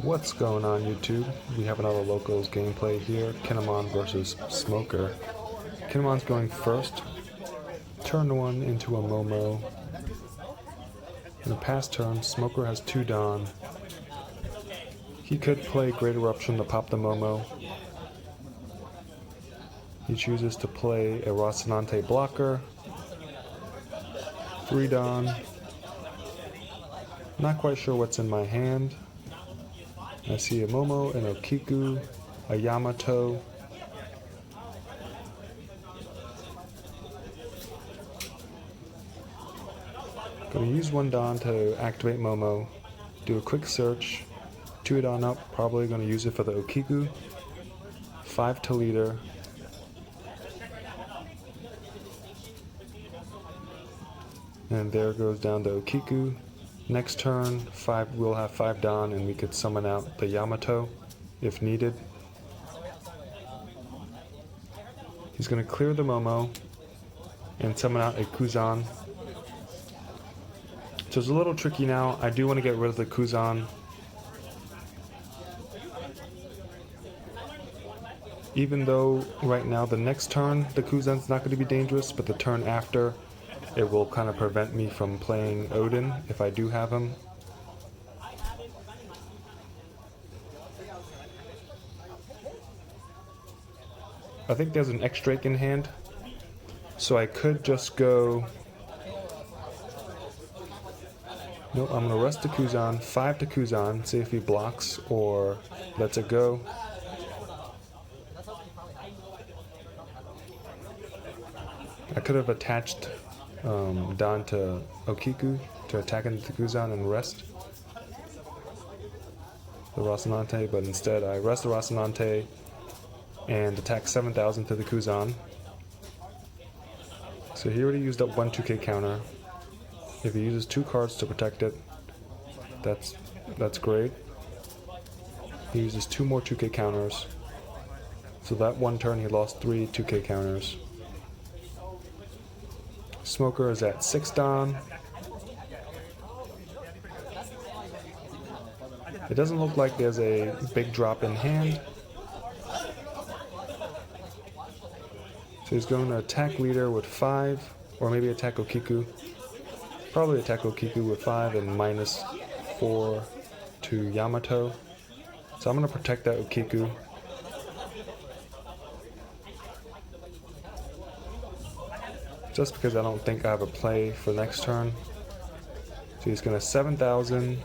What's going on YouTube? We have another locals gameplay here, Kinemon versus Smoker. Kinemon's going first. Turn 1 into a Momo. In the past turn, Smoker has 2 Dawn. He could play Great Eruption to pop the Momo. He chooses to play a Rocinante blocker. 3 Dawn. Not quite sure what's in my hand. I see a Momo, an Okiku, a Yamato. Gonna use 1 Dawn to activate Momo. Do a quick search. 2 Dawn up, probably gonna use it for the Okiku. 5 to leader. And there goes down the Okiku. Next turn, we'll have 5 Dawn and we could summon out the Yamato if needed. He's going to clear the Momo and summon out a Kuzan. So it's a little tricky now. I do want to get rid of the Kuzan. Even though right now the next turn the Kuzan's not going to be dangerous, but the turn after it will kind of prevent me from playing Odin if I do have him. I think there's an X-Drake in hand, so I could just go... Nope, I'm going to rest the Kuzan, 5 to Kuzan, see if he blocks or lets it go. I could have attached Dawn to Okiku to attack into the Kuzan and rest the Rocinante, but instead I rest the Rocinante and attack 7,000 to the Kuzan. So he already used up 1 2k counter. If he uses 2 cards to protect it, that's great. He uses 2 more 2k counters. So that one turn he lost 3 2k counters. Smoker is at 6 Dawn. It doesn't look like there's a big drop in hand. So he's going to attack leader with 5, or maybe attack Okiku. Probably attack Okiku with 5 and -4 to Yamato. So I'm going to protect that Okiku. Just because I don't think I have a play for next turn. So he's going to 7,000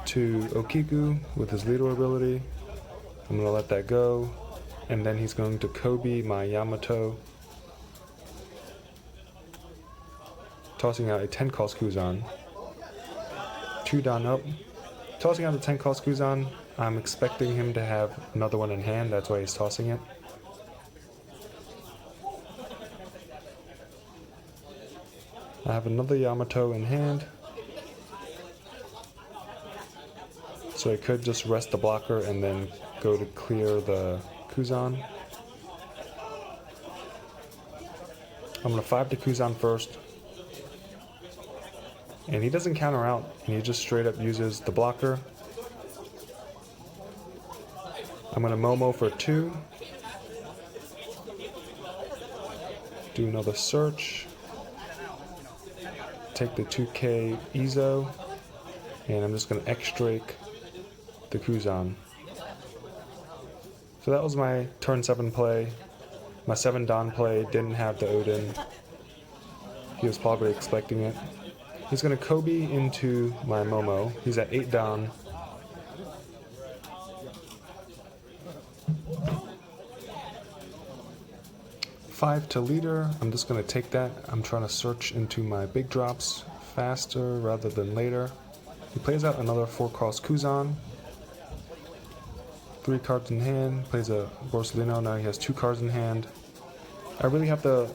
to Okiku with his leader ability. I'm going to let that go. And then he's going to Kobe my Yamato. Tossing out a 10 cost Kuzan. 2 Dawn up. Tossing out the 10 cost Kuzan. I'm expecting him to have another one in hand, that's why he's tossing it. I have another Yamato in hand, so I could just rest the blocker and then go to clear the Kuzan. I'm going to 5 to Kuzan first, and he doesn't counter out, and he just straight up uses the blocker. I'm going to Momo for 2, do another search. Take the 2k Izo, and I'm just going to X-Drake the Kuzan. So that was my turn 7 play. My 7 Dawn play didn't have the Odin. He was probably expecting it. He's going to Kobe into my Momo. He's at 8 Dawn. Five to leader. I'm just going to take that. I'm trying to search into my big drops faster rather than later. He plays out another 4 cost Kuzan. 3 cards in hand. Plays a Borsalino. Now he has 2 cards in hand. I really have to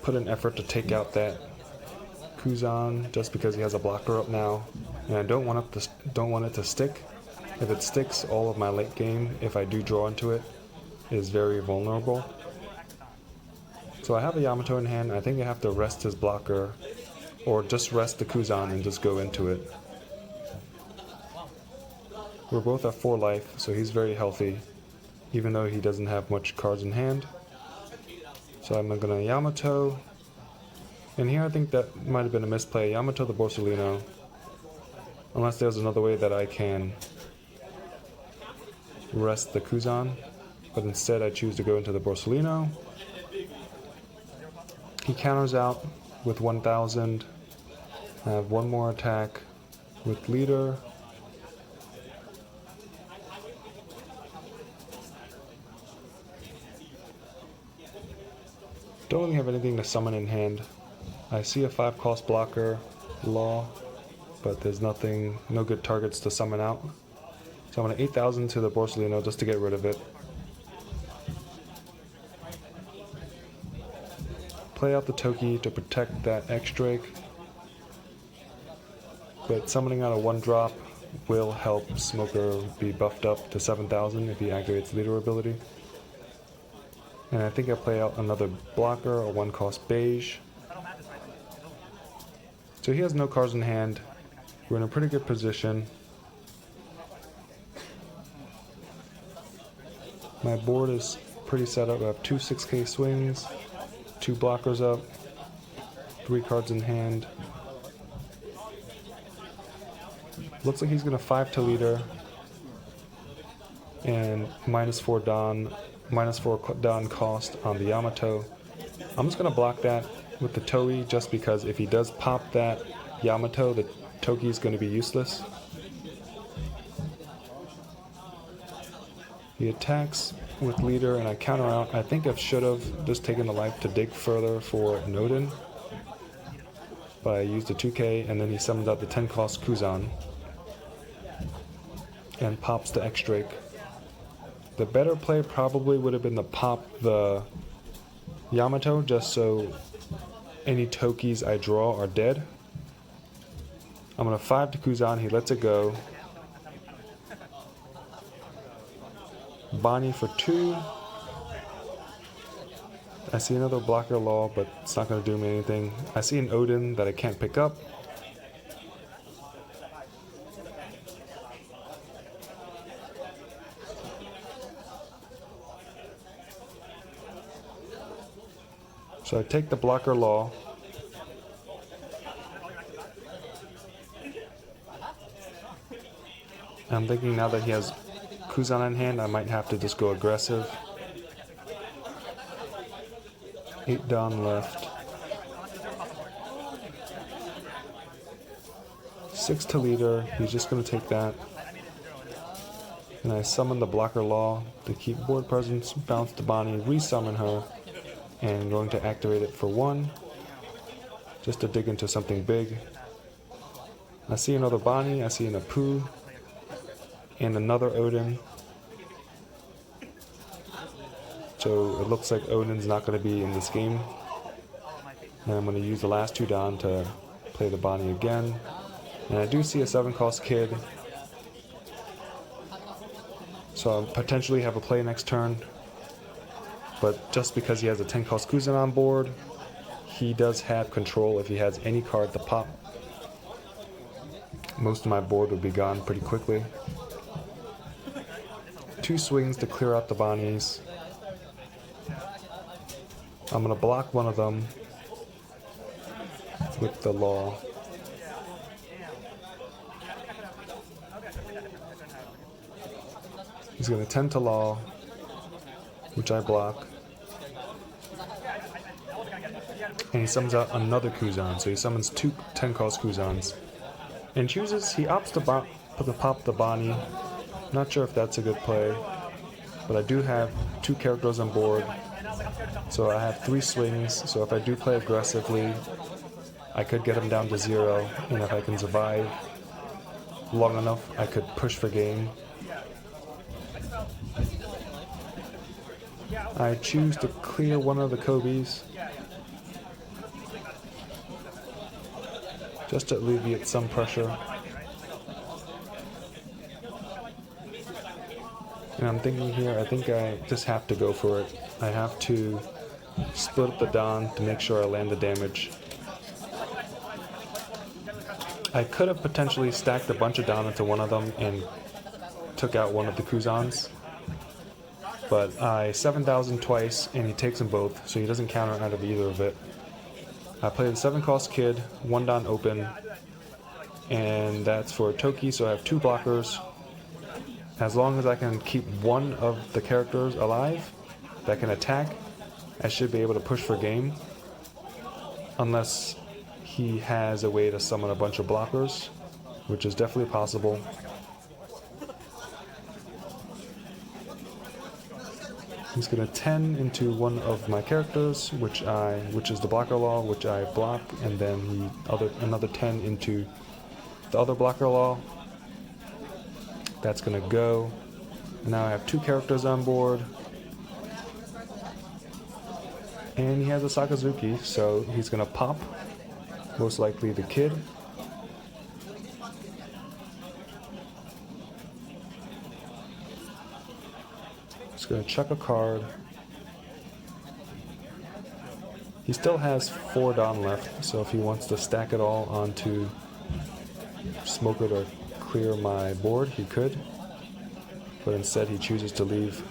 put an effort to take out that Kuzan just because he has a blocker up now, and I don't want it to stick. If it sticks, all of my late game, if I do draw into it, is very vulnerable. So I have a Yamato in hand. I think I have to rest his blocker, or just rest the Kuzan and just go into it. We're both at 4 life, so he's very healthy, even though he doesn't have much cards in hand. So I'm gonna Yamato, and here I think that might have been a misplay. Yamato the Borsalino, unless there's another way that I can rest the Kuzan, but instead I choose to go into the Borsalino. He counters out with 1000. I have one more attack with leader. Don't really have anything to summon in hand. I see a 5-cost blocker, Law, but there's nothing, no good targets to summon out. So I'm going to 8,000 to the Borsalino just to get rid of it. Play out the Toki to protect that X-Drake. But summoning out a 1-drop will help Smoker be buffed up to 7,000 if he activates leader ability. And I think I play out another blocker, a 1-cost beige. So he has no cards in hand. We're in a pretty good position. My board is pretty set up. I have 2 6K swings, 2 blockers up, 3 cards in hand. Looks like he's going to 5 to leader and -4 Don cost on the Yamato. I'm just going to block that with the Toei just because if he does pop that Yamato, the Toki is going to be useless. He attacks with leader and I counter out. I think I should have just taken the life to dig further for an Odin, but I used a 2K and then he summons out the 10-cost Kuzan and pops the X-Drake. The better play probably would have been to pop the Yamato just so any Tokis I draw are dead. I'm going to 5 to Kuzan, he lets it go. Bonnie for 2. I see another blocker Law, but it's not going to do me anything. I see an Odin that I can't pick up. So I take the blocker Law. I'm thinking now that he has Kuzan in hand, I might have to just go aggressive. 8 Don left. 6 to leader, he's just going to take that. And I summon the blocker Law to keep board presence, bounce to Bonnie, resummon her, and I'm going to activate it for 1, just to dig into something big. I see another Bonnie, I see an Apu, and another Odin. So it looks like Odin's not going to be in this game. And I'm going to use the last 2 Don to play the Bonnie again. And I do see a 7-cost Kid. So I'll potentially have a play next turn. But just because he has a 10-cost Kuzan on board, he does have control if he has any card to pop. Most of my board would be gone pretty quickly. 2 swings to clear out the Bonnies. I'm going to block one of them with the Law. He's going to 10 to Law, which I block. And he summons out another Kuzan, so he summons 2 10-cost Kuzans. And chooses, he opts to pop the Bonnie. Not sure if that's a good play, but I do have 2 characters on board, so I have 3 swings, so if I do play aggressively, I could get him down to 0, and if I can survive long enough, I could push for game. I choose to clear one of the Kobes, just to alleviate some pressure. And I'm thinking here, I think I just have to go for it. I have to split up the Don to make sure I land the damage. I could have potentially stacked a bunch of Don into one of them and took out one of the Kuzans. But I 7,000 twice, and he takes them both, so he doesn't counter out of either of it. I played a 7-cost Kid, 1 Don open, and that's for Toki, so I have 2 blockers. As long as I can keep one of the characters alive that can attack, I should be able to push for game. Unless he has a way to summon a bunch of blockers, which is definitely possible. He's going to 10 into one of my characters, which is the blocker law, which I block, and then another 10 into the other blocker law. That's going to go. And now I have 2 characters on board. And he has a Sakazuki, so he's going to pop, most likely the Kid. Just going to chuck a card. He still has 4 Don left, so if he wants to stack it all onto smoke it or clear my board, he could. But instead he chooses to leave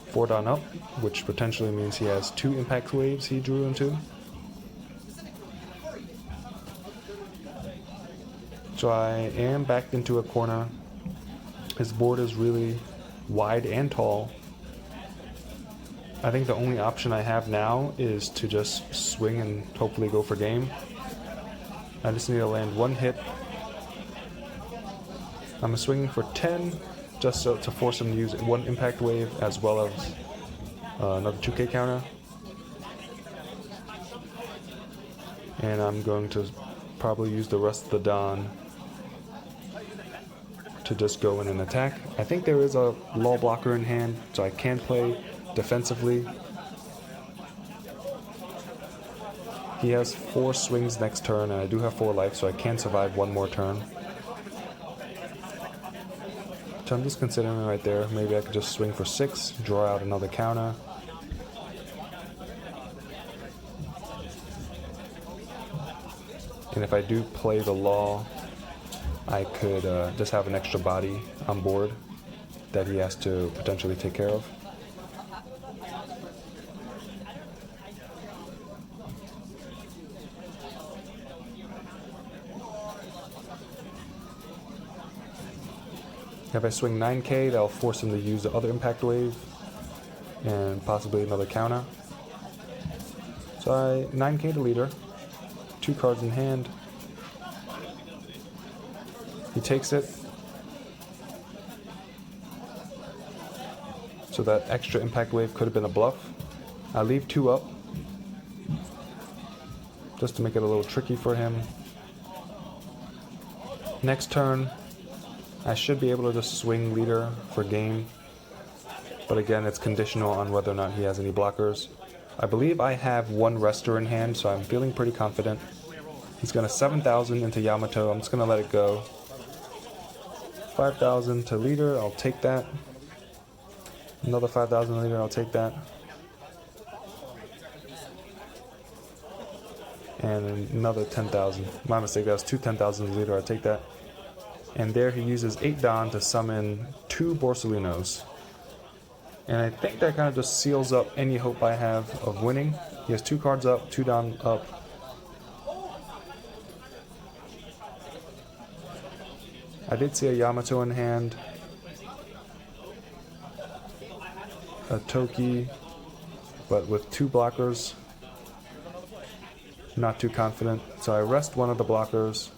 4 Don up, which potentially means he has 2 impact waves he drew into. So I am backed into a corner. His board is really wide and tall. I think the only option I have now is to just swing and hopefully go for game. I just need to land 1 hit. I'm swinging for 10 just so to force him to use 1 impact wave as well as another 2k counter. And I'm going to probably use the rest of the Don to just go in and attack. I think there is a lull blocker in hand, so I can play defensively. He has 4 swings next turn, and I do have 4 life, so I can survive 1 more turn. So I'm just considering right there, maybe I could just swing for 6, draw out another counter. And if I do play the law, I could just have an extra body on board that he has to potentially take care of. If I swing 9k, that'll force him to use the other impact wave and possibly another counter. So I 9k the leader, 2 cards in hand. He takes it. So that extra impact wave could have been a bluff. I leave 2 up just to make it a little tricky for him. Next turn, I should be able to just swing leader for game, but again, it's conditional on whether or not he has any blockers. I believe I have 1 rester in hand, so I'm feeling pretty confident. He's going to 7,000 into Yamato. I'm just going to let it go. 5,000 to leader, I'll take that. Another 5,000 leader, I'll take that. And another 10,000. My mistake, that was 2 10,000 leader, I'll take that. And there he uses 8 Don to summon 2 Borsalinos. And I think that kind of just seals up any hope I have of winning. He has 2 cards up, 2 Don up. I did see a Yamato in hand, a Toki, but with 2 blockers. Not too confident, so I rest one of the blockers.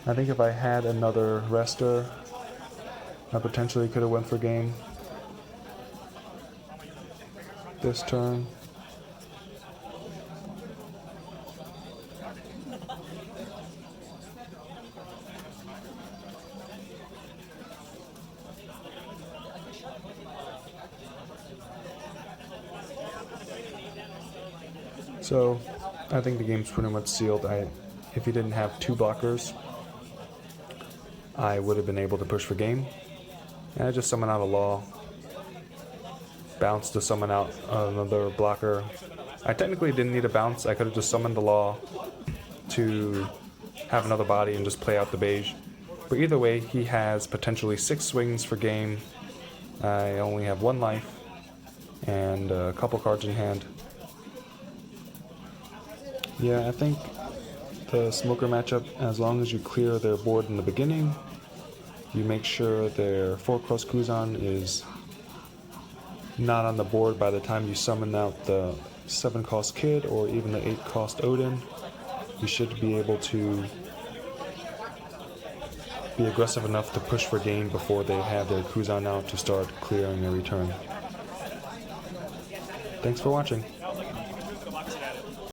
I think if I had another rester, I potentially could have went for game this turn. So I think the game's pretty much sealed. If he didn't have 2 blockers, I would have been able to push for game. And I just summon out a law. Bounce to summon out another blocker. I technically didn't need a bounce. I could have just summoned the law to have another body and just play out the beige. But either way, he has potentially 6 swings for game. I only have 1 life and a couple cards in hand. Yeah, I think the Smoker matchup, as long as you clear their board in the beginning, you make sure their 4-cost Kuzan is not on the board by the time you summon out the 7-cost Kid or even the 8-cost Odin. You should be able to be aggressive enough to push for game before they have their Kuzan out to start clearing a return. Thanks for watching.